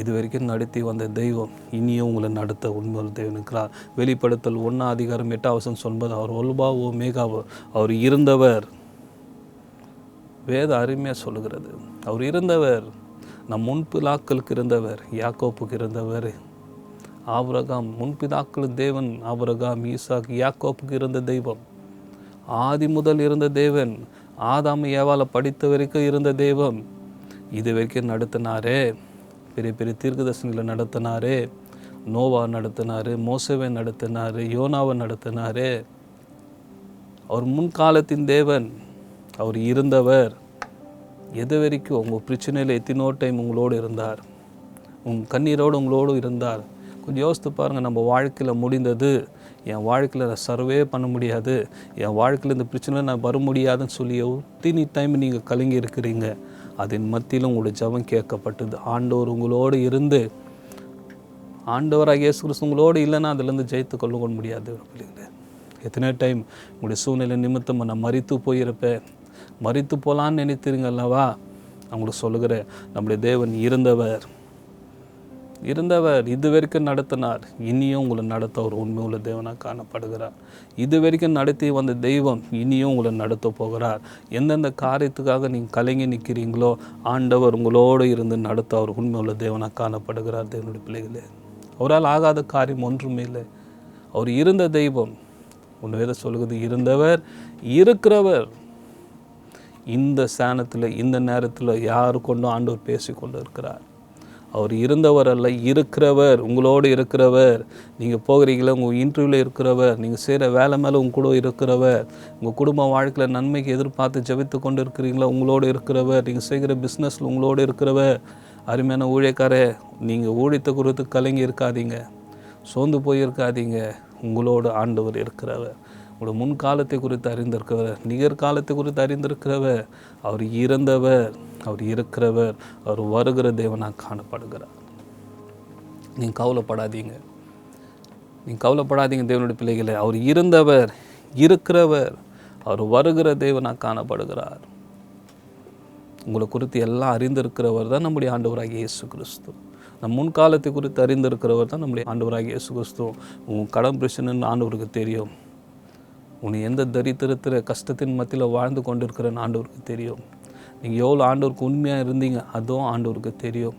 இது வரைக்கும் நடத்தி வந்த தெய்வம் இனியும் உங்களை நடத்த உண்மையுள்ள தெய்வம் இருக்கிறார். வெளிப்படுத்தல் 1:8 சொல்வது, அவர் ஒல்பாவோ மேகாவோ, அவர் இருந்தவர். வேத அருமையாக சொல்லுகிறது, அவர் இருந்தவர். நம் முன்பிதாக்களுக்கு இருந்தவர், யாக்கோப்புக்கு இருந்தவர். ஆபிரகாம் முன்பிதாக்கள் தேவன், ஆபிரகாம் ஈசாக் யாக்கோப்புக்கு இருந்த தெய்வம். ஆதி முதல் இருந்த தேவன், ஆதாம் ஏவாளை படித்த வரைக்கும் இருந்த தெய்வம். இது வரைக்கும் நடத்தினாரே, பெரிய பெரிய தீர்க்கதரிசனிகளை நடத்தினாரே, நோவா நடத்தினார், மோசேவை நடத்தினார், யோனாவை நடத்தினாரே. அவர் முன்காலத்தின் தேவன், அவர் இருந்தவர். எது வரைக்கும் உங்கள் பிரச்சனையில் எத்தனோ டைம் உங்களோடு இருந்தார், உங்கள் கண்ணீரோடு உங்களோடு இருந்தார். கொஞ்சம் யோசித்து பாருங்கள், நம்ம வாழ்க்கையில் முடிந்தது, என் வாழ்க்கையில் நான் சர்வே பண்ண முடியாது, என் வாழ்க்கையில் இந்த பிரச்சனையில் நான் வர முடியாதுன்னு சொல்லி எத்தனை டைம் நீங்கள் கலங்கி இருக்கிறீங்க. அதன் மத்தியிலும் உங்களுடைய ஜெபம் கேட்கப்பட்டது. ஆண்டவர் உங்களோடு இருந்து, ஆண்டவராக இயேசு கிறிஸ்து உங்களோடு இல்லைன்னா அதிலேருந்து ஜெயித்து கொள்ள முடியாது. பிள்ளைகளே, எத்தனை டைம் உங்களுடைய சூழ்நிலை நிமித்தமாக நான் மரித்து போயிருப்பேன், மரித்து போகலான்னு நினைத்திருங்க அல்லவா? அவங்களுக்கு சொல்லுகிறேன், நம்முடைய தேவன் இருந்தவர், இது வரைக்கும் நடத்தினார், இனியும் உங்களை நடத்த ஒரு உண்மையுள்ள தேவனாக காணப்படுகிறார். இது வரைக்கும் நடத்தி வந்த தெய்வம் இனியும் உங்களை நடத்த போகிறார். எந்தெந்த காரியத்துக்காக நீங்கள் கலங்கி நிற்கிறீங்களோ, ஆண்டவர் உங்களோடு இருந்து நடத்த அவர் உண்மையுள்ள தேவனாக காணப்படுகிறார். தேவனுடைய பிள்ளைகளே, அவரால் ஆகாத காரியம் ஒன்றுமே இல்லை. அவர் இருந்த தெய்வம். ஒன்று வேத சொல்லுகிறது, இருந்தவர் இருக்கிறவர். இந்த ஸ்தானத்தில் இந்த நேரத்தில் யாரு கொண்டும் ஆண்டவர் பேசி கொண்டு இருக்கிறார். அவர் இருந்தவர் அல்ல, இருக்கிறவர், உங்களோடு இருக்கிறவர். நீங்கள் போகிறீங்களா, உங்கள் இன்டர்வியூவில் இருக்கிறவர், நீங்கள் செய்கிற வேலை மேலே உங்க கூட இருக்கிறவர், உங்கள் குடும்ப வாழ்க்கையில் நன்மைக்கு எதிர்பார்த்து ஜெபித்து கொண்டு இருக்கிறீங்களா, உங்களோடு இருக்கிறவர். நீங்கள் செய்கிற பிஸ்னஸில் உங்களோடு இருக்கிறவர். அருமையான ஊழியக்காரே, நீங்கள் ஊழியத்தை குறித்து கலங்கி இருக்காதீங்க, சோர்ந்து போயிருக்காதீங்க. உங்களோடு ஆண்டவர் இருக்கிறவர். உங்களோட முன்காலத்தை குறித்து அறிந்திருக்கிறவர், நிகழ்காலத்தை குறித்து அறிந்திருக்கிறவர். அவர் இறந்தவர், அவர் இருக்கிறவர், அவர் வருகிற தேவனாக காணப்படுகிறார். நீங்கள் கவலைப்படாதீங்க, தேவனுடைய பிள்ளைகளே. அவர் இருந்தவர், இருக்கிறவர், அவர் வருகிற தேவனாக காணப்படுகிறார். உங்களை குறித்து எல்லாம் அறிந்திருக்கிறவர் தான் நம்முடைய ஆண்டவராகிய இயேசு கிறிஸ்து. நம் முன்காலத்தை குறித்து அறிந்திருக்கிறவர் தான் நம்முடைய ஆண்டவராகிய இயேசு கிறிஸ்து. உங்கள் கடன் பிரச்சனைன்னு ஆண்டவருக்கு தெரியும். உன்னை எந்த தரித்திரத்தில் கஷ்டத்தின் மத்தியில் வாழ்ந்து கொண்டிருக்கிறன்னு ஆண்டவருக்கு தெரியும். நீங்கள் எவ்வளோ ஆண்டவருக்கு உண்மையாக இருந்தீங்க அதுவும் ஆண்டவருக்கு தெரியும்.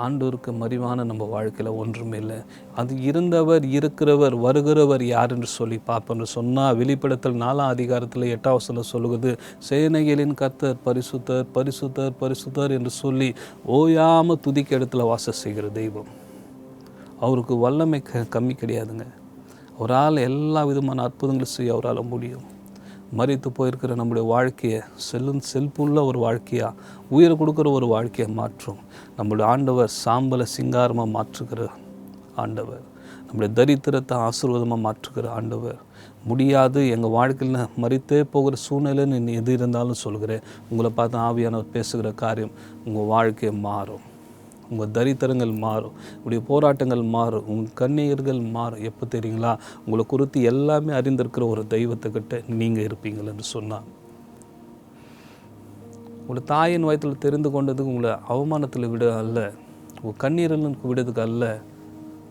ஆண்டவருக்கு மறைவான நம்ம வாழ்க்கையில் ஒன்றுமே இல்லை. அது இருந்தவர், இருக்கிறவர், வருகிறவர் யார் என்று சொல்லி பார்ப்போம்னு சொன்னால், வெளிப்படுத்தல் 4:8 சொல்லுகிறது, சேனைகளின் கர்த்தர் பரிசுத்தர், பரிசுத்தர், பரிசுத்தர் என்று சொல்லி ஓயாமல் துதிக்க இடத்துல வாசம் செய்கிற தெய்வம். அவருக்கு வல்லமை கம்மி கிடையாதுங்க. அவரால் எல்லா விதமான அற்புதங்களும் செய்ய அவரால் முடியும். மரித்து போயிருக்கிற நம்முடைய வாழ்க்கையை செல்புள்ள ஒரு வாழ்க்கையாக, உயிரை கொடுக்குற ஒரு வாழ்க்கையை மாற்றும் நம்முடைய ஆண்டவர். சாம்பலை சிங்காரமாக மாற்றுகிற ஆண்டவர், நம்முடைய தரித்திரத்தை ஆசீர்வாதமாக மாற்றுகிற ஆண்டவர். முடியாது, எங்கள் வாழ்க்கையில் மரித்தே போகிற சூழ்நிலைன்னு எது இருந்தாலும் சொல்கிறேன், உங்களை பார்த்து ஆவியானவர் பேசுகிற காரியம் உங்கள் வாழ்க்கையை மாறும். உங்கள் தரித்திரங்கள் மாறும், உங்களுடைய போராட்டங்கள் மாறும், உங்கள் கண்ணீர்கள் மாறும். எப்போ தெரியுங்களா? உங்களை குறித்து எல்லாமே அறிந்திருக்கிற ஒரு தெய்வத்துக்கிட்ட நீங்கள் இருப்பீங்கள் என்று சொன்னார். உங்களை தாயின் வயத்தில் தெரிந்து கொண்டதுக்கு உங்களை அவமானத்தில் விட அல்ல, உங்கள் கண்ணீர்களுக்கு விடுறதுக்கு அல்ல,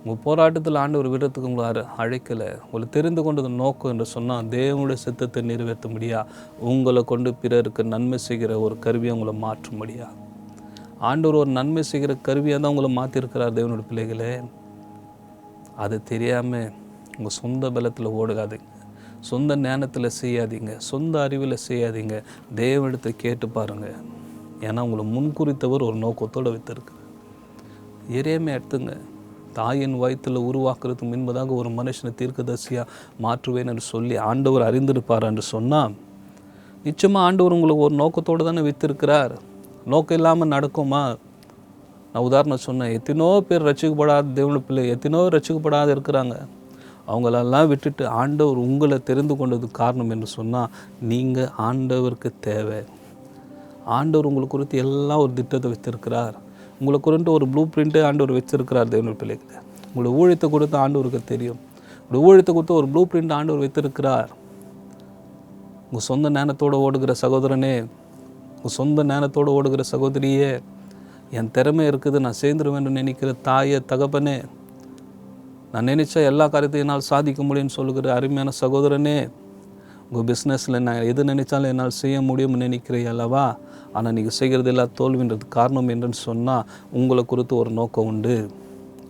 உங்கள் போராட்டத்தில் ஆண்டவர் விடுறதுக்கு உங்களை அழைக்கலை. உங்களை தெரிந்து கொண்டது நோக்கம் என்று சொன்னால், தேவனுடைய சித்தத்தை நிறைவேற்ற முடியா, உங்களை கொண்டு பிறருக்கு நன்மை செய்கிற ஒரு கருவியை உங்களை மாற்ற முடியா. ஆண்டவர் ஒரு நன்மை செய்கிற கருவியாக தான் உங்களை மாற்றிருக்கிறார். தேவனுடைய பிள்ளைகளே, அது தெரியாமல் உங்கள் சொந்த பலத்தில் ஓடுகாதீங்க, சொந்த ஞானத்தில் செய்யாதீங்க, சொந்த அறிவில் செய்யாதீங்க. தேவனிடத்தை கேட்டு பாருங்கள். ஏன்னா உங்களை முன்குறித்தவர் ஒரு நோக்கத்தோடு வைத்திருக்கு. எரேமியா எடுத்துங்க, தாயின் வயிற்றில் உருவாக்குறதுக்கு முன்பதாக ஒரு மனுஷனை தீர்க்கதரிசியாக மாற்றுவேன் என்று சொல்லி ஆண்டவர் அறிந்திருப்பார் என்று சொன்னால், நிச்சயமாக ஆண்டவர் உங்களுக்கு ஒரு நோக்கத்தோடு தானே வைத்திருக்கிறார். நோக்கம் இல்லாமல் நடக்குமா? நான் உதாரணம் சொன்னேன், எத்தனோ பேர் ரட்சிக்கப்படாத தேவனுடைய பிள்ளை, எத்தனோ ரட்சிக்கப்படாத இருக்கிறாங்க. அவங்களெல்லாம் விட்டுட்டு ஆண்டவர் உங்களை தெரிந்து கொண்டதுக்கு காரணம் என்று சொன்னால், நீங்கள் ஆண்டவருக்கு தேவை. ஆண்டவர் உங்களை குறித்து எல்லாம் ஒரு திட்டத்தை வைத்திருக்கிறார். உங்களை குறித்து ஒரு ப்ளூ பிரிண்ட்டு ஆண்டவர் வச்சிருக்கிறார். தேவனுடைய பிள்ளைகளை, உங்களை ஊழியத்தை கொடுத்து ஆண்டவருக்கு தெரியும். உங்களை ஊழியத்தை கொடுத்து ஒரு ப்ளூ பிரிண்ட் ஆண்டவர் வைத்திருக்கிறார். உங்கள் சொந்த ஞானத்தோடு ஓடுகிற சகோதரனே, உங்கள் சொந்த ஞானத்தோடு ஓடுகிற சகோதரியே, என் திறமை இருக்குது, நான் சேர்ந்துருவேன் நினைக்கிற தாயை தகப்பனே, நான் நினச்சா எல்லா காரியத்தையும் என்னால் சாதிக்க முடியும்னு சொல்லுகிற அருமையான சகோதரனே, உங்கள் பிஸ்னஸில் நான் எது நினைச்சாலும் என்னால் செய்ய முடியும்னு நினைக்கிறேன் அல்லவா, ஆனால் நீங்கள் செய்கிறது எல்லாம் தோல்வின்றது காரணம் என்னன்னு சொன்னால், உங்களை குறித்து ஒரு நோக்கம் உண்டு.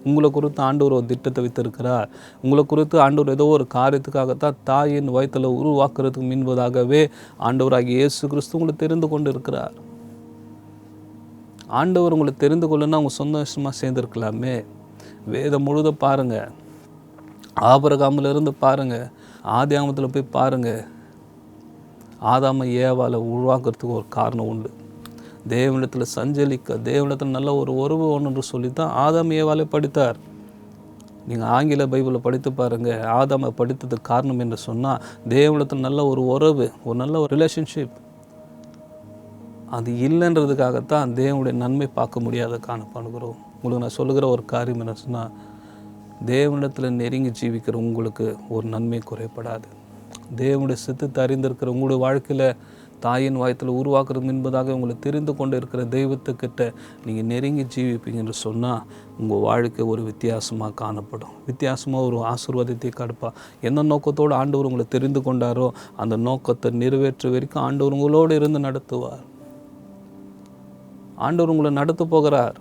உங்களை குறித்து ஆண்டவர் ஒரு திட்டத்தை வைத்திருக்கிறார். உங்களை குறித்து ஆண்டவர் ஏதோ ஒரு காரியத்துக்காகத்தான் தாயின் வயிற்றில் உருவாக்குறதுக்கு முன்பதாகவே ஆண்டவராகிய இயேசு கிறிஸ்து உங்களை தெரிந்து கொண்டு இருக்கிறார். ஆண்டவர் உங்களை தெரிந்து கொள்ளுன்னா அவங்க சந்தோஷமாக சேர்ந்துருக்கலாமே. வேதம் முழுத பாருங்கள், ஆபிரகாமிலிருந்து பாருங்கள், ஆதியாகமத்தில் போய் பாருங்கள். ஆதாமை ஏவாளை உருவாக்குறதுக்கு ஒரு காரணம் உண்டு. தேவனிடத்தில் சஞ்சலிக்க, தேவனிடத்தில் நல்ல ஒரு உறவு ஒன்று சொல்லி தான் ஆதாம் ஏவாளை படித்தார். நீங்கள் ஆங்கில பைபிளை படித்து பாருங்கள். ஆதாமை படித்ததுக்கு காரணம் என்று சொன்னால் தேவனிடத்தில் நல்ல ஒரு உறவு, ஒரு நல்ல ஒரு ரிலேஷன்ஷிப். அது இல்லைன்றதுக்காகத்தான் தேவனுடைய நன்மை பார்க்க முடியாத காணப்படுகிறோம். உங்களுக்கு நான் சொல்லுகிற ஒரு காரியம் என்ன சொன்னால், தேவனிடத்தில் நெருங்கி ஜீவிக்கிற உங்களுக்கு ஒரு நன்மை குறைப்படாது. தேவனுடைய சித்தத்தை அறிந்திருக்கிற உங்களுடைய வாழ்க்கையில் தாயின் வயத்தில் உருவாக்குறது என்பதாக உங்களை தெரிந்து கொண்டு இருக்கிற தெய்வத்துக்கிட்ட நீங்கள் நெருங்கி ஜீவிப்பீங்க என்று சொன்னால் உங்கள் வாழ்க்கை ஒரு வித்தியாசமாக காணப்படும். வித்தியாசமாக ஒரு ஆசீர்வாதத்தை கொடுப்பா. எந்த நோக்கத்தோடு ஆண்டவர் உங்களை தெரிந்து கொண்டாரோ அந்த நோக்கத்தை நிறைவேற்ற வரைக்கும் ஆண்டவர் உங்களோடு இருந்து நடத்துவார். ஆண்டவர் உங்களை நடத்த போகிறார்.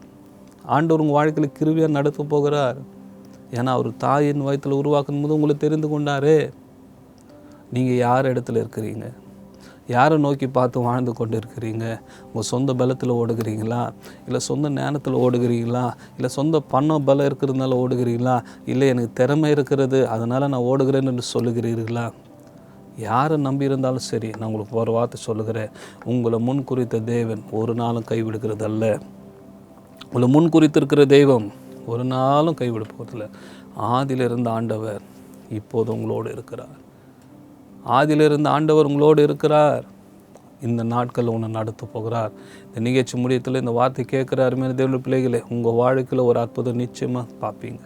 ஆண்டவர் உங்கள் வாழ்க்கையில் கிருபையாக நடத்த போகிறார். ஏன்னா அவர் தாயின் வயத்தில் உருவாக்கும் போது உங்களை தெரிந்து கொண்டாரே. நீங்கள் யார் இடத்துல இருக்கிறீங்க? யாரை நோக்கி பார்த்து வாழ்ந்து கொண்டு இருக்கிறீங்க? உங்கள் சொந்த பலத்தில் ஓடுகிறீங்களா, இல்லை சொந்த ஞானத்தில் ஓடுகிறீங்களா, இல்லை சொந்த பணம் பலம் இருக்கிறதுனால ஓடுகிறீங்களா, இல்லை எனக்கு திறமை இருக்கிறது அதனால் நான் ஓடுகிறேன்னு என்று சொல்லுகிறீர்களா? யாரை நம்பி இருந்தாலும் சரி, நான் உங்களுக்கு ஒரு வார்த்தை சொல்லுகிறேன். உங்களை முன் குறித்த தேவன் ஒரு நாளும் கைவிடுகிறது அல்ல. உங்களை முன் குறித்திருக்கிற தெய்வம் ஒரு நாளும் கைவிட போகிறதில்ல. ஆதியிலிருந்து ஆண்டவர் இப்போது உங்களோடு இருக்கிறார். ஆதியிலிருந்து ஆண்டவர் உங்களோடு இருக்கிறார். இந்த நாட்கள் உன்னை நடத்த போகிறார். இந்த நிகழ்ச்சி முடியத்தில் இந்த வார்த்தை கேட்குற அருமையான தேவனுடைய பிள்ளைகளே, உங்கள் வாழ்க்கையில் ஒரு அற்புதம் நிச்சயமாக பார்ப்பீங்க.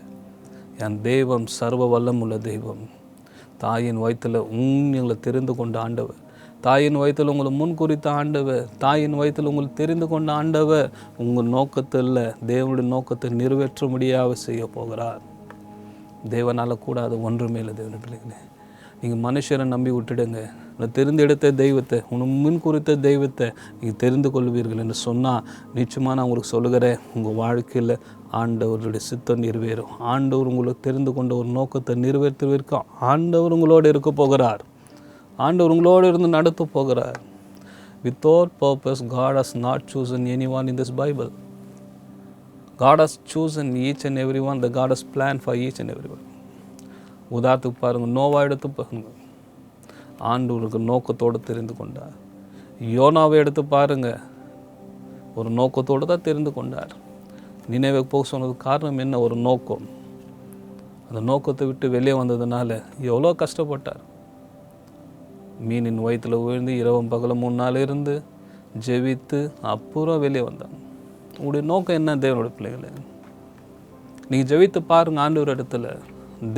என் தெய்வம் சர்வ வல்லம் உள்ள தெய்வம். தாயின் வயிற்றில் உங்களை தெரிந்து கொண்ட ஆண்டவர், தாயின் வயிற்றில் உங்களை முன் குறித்த ஆண்டவர், தாயின் வயிற்றில் உங்களை தெரிந்து கொண்ட ஆண்டவர் உங்கள் நோக்கத்தில் தேவனுடைய நோக்கத்தை நிறைவேற்ற முடியாத செய்ய போகிறார். தேவனால் கூடாது ஒன்றுமே இல்லை. தேவனுடைய பிள்ளைகளே, நீங்கள் மனுஷரை நம்பி விட்டுடுங்க. தெரிந்தெடுத்த தெய்வத்தை, உனக்கு முன் குறித்த தெய்வத்தை நீங்கள் தெரிந்து கொள்வீர்கள் என்று சொன்னால் நிச்சயமாக நான் உங்களுக்கு சொல்லுகிறேன், உங்கள் வாழ்க்கையில் ஆண்டவருடைய சித்தம் நிறைவேறும். ஆண்டவர் உங்களுக்கு தெரிந்து கொண்ட ஒரு நோக்கத்தை நிறைவேற்றுவதற்கு ஆண்டவர் உங்களோடு இருக்க போகிறார். ஆண்டவர் உங்களோடு இருந்து நடத்த போகிறார். Without purpose, God has not chosen anyone in this Bible. God has chosen each and everyone. The God has planned for each and everyone. உதாரணத்துக்கு பாருங்கள், நோவா எடுத்து பாருங்கள். ஆண்டவருக்கு நோக்கத்தோடு தெரிந்து கொண்டார். யோனாவை எடுத்து பாருங்கள், ஒரு நோக்கத்தோடு தான் தெரிந்து கொண்டார். நினைவே போக சொன்னதுக்கு காரணம் என்ன? ஒரு நோக்கம். அந்த நோக்கத்தை விட்டு வெளியே வந்ததுனால எவ்வளோ கஷ்டப்பட்டார். மீனின் வயிற்றில் விழுந்து இரவும் பகலும் 3 நாள் இருந்து ஜெபித்து அப்புறம் வெளியே வந்தாங்க. உங்களுடைய நோக்கம் என்ன? தேவனுடைய பிள்ளைகளே, நீங்கள் ஜெபித்து பாருங்கள். ஆண்டவர் இடத்துல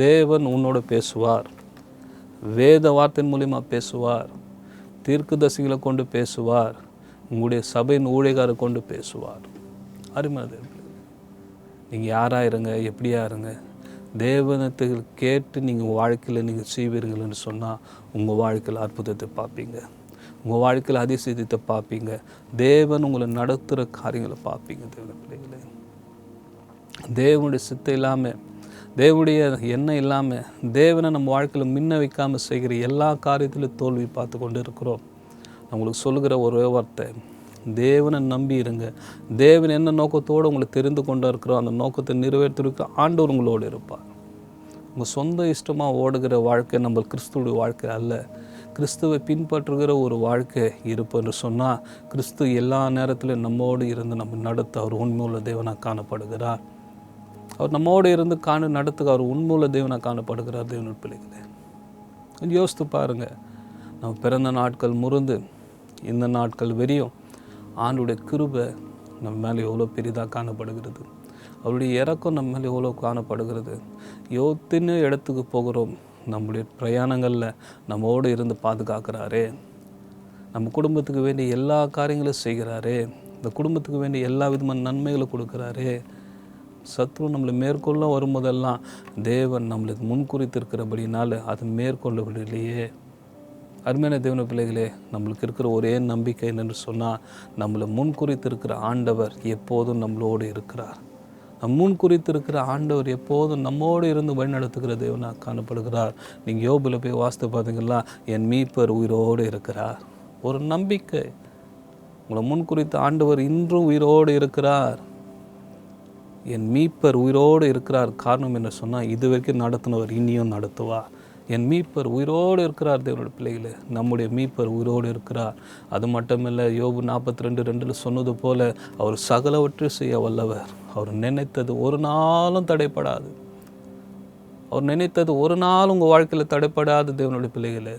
தேவன் உன்னோடு பேசுவார். வேத வார்த்தையின் மூலிமா பேசுவார். தீர்க்கதரிசிகளை கொண்டு பேசுவார். உங்களுடைய சபையின் ஊழியக்காரரை கொண்டு பேசுவார். அருமையான நீங்கள் யாராக இருங்க, எப்படியா இருங்க, தேவனத்தை கேட்டு நீங்கள் வாழ்க்கையில் நீங்கள் செய்வீர்கள் என்று சொன்னால் உங்கள் வாழ்க்கையில் அற்புதத்தை பார்ப்பீங்க. உங்கள் வாழ்க்கையில் அதிசயத்தை பார்ப்பீங்க. தேவன் உங்களை நடத்துகிற காரியங்களை பார்ப்பீங்க. தேவனுடைய பிள்ளைகளே, தேவனுடைய சித்தம் இல்லாமல், தேவனுடைய எண்ணம் இல்லாமல், தேவனை நம்ம வாழ்க்கையில் முன்ன வைக்காமல் செய்கிற எல்லா காரியத்திலும் தோல்வி பார்த்து கொண்டு இருக்கிறோம். நான் உங்களுக்கு சொல்லுகிற ஒரே வார்த்தை, தேவனை நம்பி இருங்க. தேவன் என்ன நோக்கத்தோடு உங்களை தெரிந்து கொண்டு இருக்கிறோம் அந்த நோக்கத்தை நிறைவேற்றிருக்க ஆண்டவர் உங்களோடு இருப்பார். உங்கள் சொந்த இஷ்டமாக ஓடுகிற வாழ்க்கை நம்ம கிறிஸ்துவுடைய வாழ்க்கை அல்ல. கிறிஸ்துவை பின்பற்றுகிற ஒரு வாழ்க்கை இருப்பு என்று சொன்னால், கிறிஸ்து எல்லா நேரத்திலும் நம்மோடு இருந்து நம்ம நடத்த அவர் உண்மையுள்ள தேவனாக காணப்படுகிறார். அவர் நம்மோடு இருந்து நடத்துக அவர் உண்மையுள்ள தேவனாக காணப்படுகிறார். தேவனுடைய பிள்ளைகளே, கொஞ்சம் யோசித்து பாருங்கள். நம்ம பிறந்த நாட்கள் முறிந்து இந்த நாட்கள் வெறியும் ஆண்டுடைய கிருபை நம்ம மேலே எவ்வளோ பெரிதாக காணப்படுகிறது. அவருடைய இறக்கம் நம்ம மேலே எவ்வளோ காணப்படுகிறது. எத்தனை இடத்துக்கு போகிறோம், நம்முடைய பிரயாணங்களில் நம்மோடு இருந்து பாதுகாக்கிறாரே. நம்ம குடும்பத்துக்கு வேண்டிய எல்லா காரியங்களும் செய்கிறாரே. இந்த குடும்பத்துக்கு வேண்டிய எல்லா விதமான நன்மைகளை கொடுக்குறாரே. சத்ரு நம்மளை மேற்கொள்ள வரும்போதெல்லாம் தேவன் நம்மளுக்கு முன்குறித்திருக்கிறபடினால அது மேற்கொள்ள விடலையே. அருமையான தேவன பிள்ளைகளே, நம்மளுக்கு இருக்கிற ஒரே நம்பிக்கை என்னென்னு சொன்னால், நம்மளை முன்குறித்திருக்கிற ஆண்டவர் எப்போதும் நம்மளோடு இருக்கிறார். முன்குறித்திருக்கிற ஆண்டவர் எப்போதும் நம்மோடு இருந்து வழிநடத்துகிற தேவனாக காணப்படுகிறார். நீங்கள் யோபில் போய் வாசித்து பார்த்தீங்கன்னா, என் மீட்பர் உயிரோடு இருக்கிறார். ஒரு நம்பிக்கை. உங்களை முன்குறித்த ஆண்டவர் இன்றும் உயிரோடு இருக்கிறார். என் மீட்பர் உயிரோடு இருக்கிறார். காரணம் என்ன சொன்னால், இது வரைக்கும் நடத்தினவர் இனியும் நடத்துவார். என் மீட்பர் உயிரோடு இருக்கிறார். தேவனுடைய பிள்ளைகளே, நம்முடைய மீட்பர் உயிரோடு இருக்கிறார். அது மட்டுமில்லை, யோபு 42:2 சொன்னது போல அவர் சகலவற்றையும் செய்ய வல்லவர். அவர் நினைத்தது ஒரு நாளும் தடைப்படாது. அவர் நினைத்தது ஒரு நாளும் உங்கள் வாழ்க்கையில் தடைப்படாது. தேவனுடைய பிள்ளைகளே,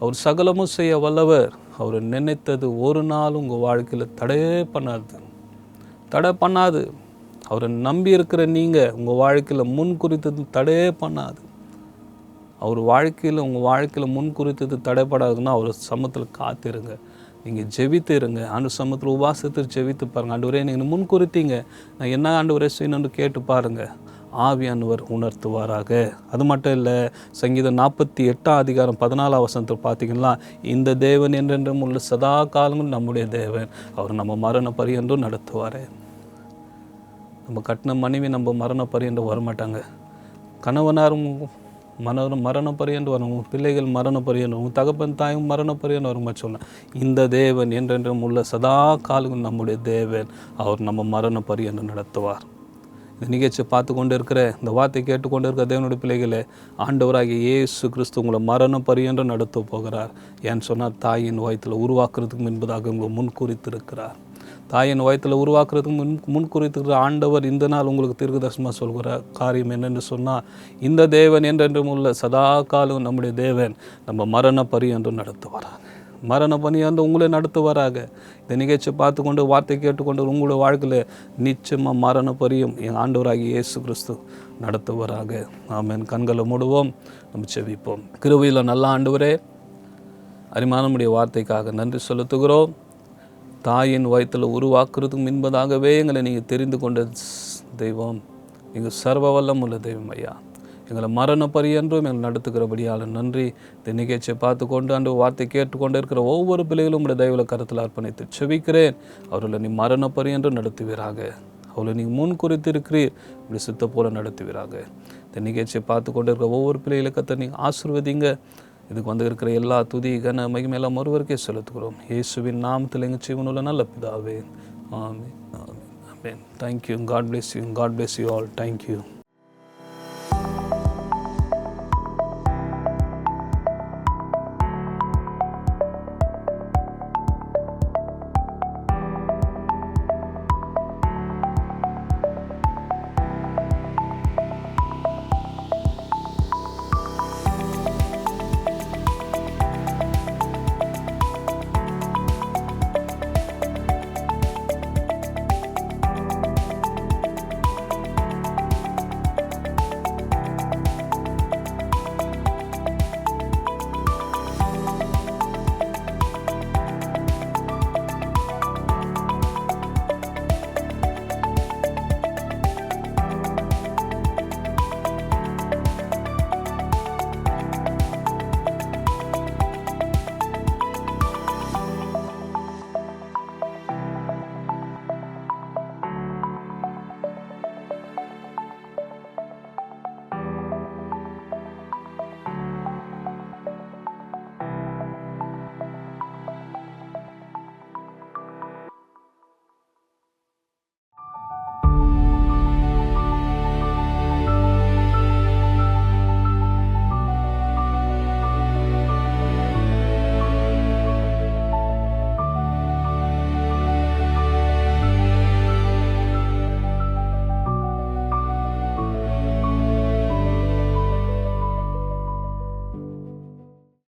அவர் சகலமும் செய்ய வல்லவர். அவர் நினைத்தது ஒரு நாளும் உங்கள் வாழ்க்கையில் தடை பண்ணாது. அவரை நம்பி இருக்கிற நீங்கள் உங்கள் வாழ்க்கையில் முன் குறித்தது தடையே பண்ணாது. அவர் உங்கள் வாழ்க்கையில் முன் குறித்தது தடைப்படாதுன்னா அவர் சமத்தில் காத்திருங்க. நீங்கள் ஜெபித்து இருங்க. ஆண்டு சமத்தில் உபாசத்தில் ஜெபித்து பாருங்கள். ஆண்டவரே, நீங்கள் முன் குறித்தீங்க, நான் என்ன ஆண்டவரே செய்யணும்னு கேட்டு பாருங்கள். ஆவியானவர் உணர்த்துவாராக. அது மட்டும் இல்லை, சங்கீதம் 48:14 பார்த்தீங்கன்னா, இந்த தேவன் என்றென்றும் உள்ள சதா காலங்களும் நம்முடைய தேவன், அவர் நம்ம மரண பரியன்றும் நடத்துவார். நம்ம கட்டின மனைவி நம்ம மரண பரியன்றும் வரமாட்டாங்க. கணவனாரும் மரண பரியன்று வரும். உங்கள் பிள்ளைகள் மரண பரியன்று, உங்கள் தகப்பன் தாயும் மரண பரியன்று வருமா சொன்னேன். இந்த தேவன் என்றென்றும் உள்ள சதா காலங்களும் நம்முடைய தேவன், அவர் நம்ம மரண பரியன்று நடத்துவார். இந்த நிகழ்ச்சியை பார்த்து கொண்டு இருக்கிற, இந்த வார்த்தை கேட்டுக்கொண்டு இருக்கிற தேவனுடைய பிள்ளைகளே, ஆண்டவராகிய இயேசு கிறிஸ்து உங்களை மரண பரியன்று நடத்த போகிறார். ஏன்னு சொன்னால், தாயின் வயத்தில் உருவாக்குறதுக்கு முன்பதாக உங்களை முன்குறித்திருக்கிறார். தாயின் வயத்தில் உருவாக்குறதுக்கு முன்குறித்திருக்கிற ஆண்டவர் இந்த நாள் உங்களுக்கு தீர்க்கதரிசனமாக சொல்கிற காரியம் என்னென்னு சொன்னால், இந்த தேவன் என்றென்றும் உள்ள சதா காலம் நம்முடைய தேவன் நம்ம மரண பரியன்றும் நடத்துவாராங்க. மரண பரியன்று உங்களை நடத்துவாராக. இந்த நிகழ்ச்சியை பார்த்து கொண்டு வார்த்தை கேட்டுக்கொண்டு உங்களுடைய வாழ்க்கையில் நிச்சயமாக மரண பரியும் என் ஆண்டவராகிய இயேசு கிறிஸ்து நடத்துவாராக. ஆமென். கண்களை மூடுவோம், நம்ம செபிப்போம். கிருபையில் நல்ல ஆண்டவரே, அருமையானவருடைய வார்த்தைக்காக நன்றி செலுத்துகிறோம். தாயின் வயத்தில் உருவாக்குறதுக்கு முன்பதாகவே எங்களை நீங்கள் தெரிந்து கொண்ட தெய்வம், நீங்கள் சர்வ வல்லம் உள்ள தெய்வம் ஐயா. எங்களை மரண பரியன்றும் எங்களை நடத்துகிறபடியால் நன்றி. இந்த நிகழ்ச்சியை பார்த்து கொண்டு அந்த வார்த்தை கேட்டுக்கொண்டு இருக்கிற ஒவ்வொரு பிள்ளைகளும் உடைய தெய்வ கருத்தில் அர்ப்பணித்து செபிக்கிறேன். அவர்களை நீ மரண பரியன்றும் நடத்துவீராக. அவளை நீங்கள் முன் குறித்திருக்கிறீர், இப்படி சித்த போல நடத்துவீராக. இந்த நிகழ்ச்சியை பார்த்து கொண்டு இருக்கிற ஒவ்வொரு பிள்ளைகளுக்கு நீங்கள் ஆசீர்வதிங்க. இதுக்கு வந்து இருக்கிற எல்லா துதி கன மகிமையெல்லாம் ஒருவருக்கே செலுத்துகிறோம். இயேசுவின் நாமத்தில் எங்கள் ஜீவனுள்ள நல்ல பிதாவே. ஆமென். ஆமென். Thank you. God bless you. God bless you all. Thank you.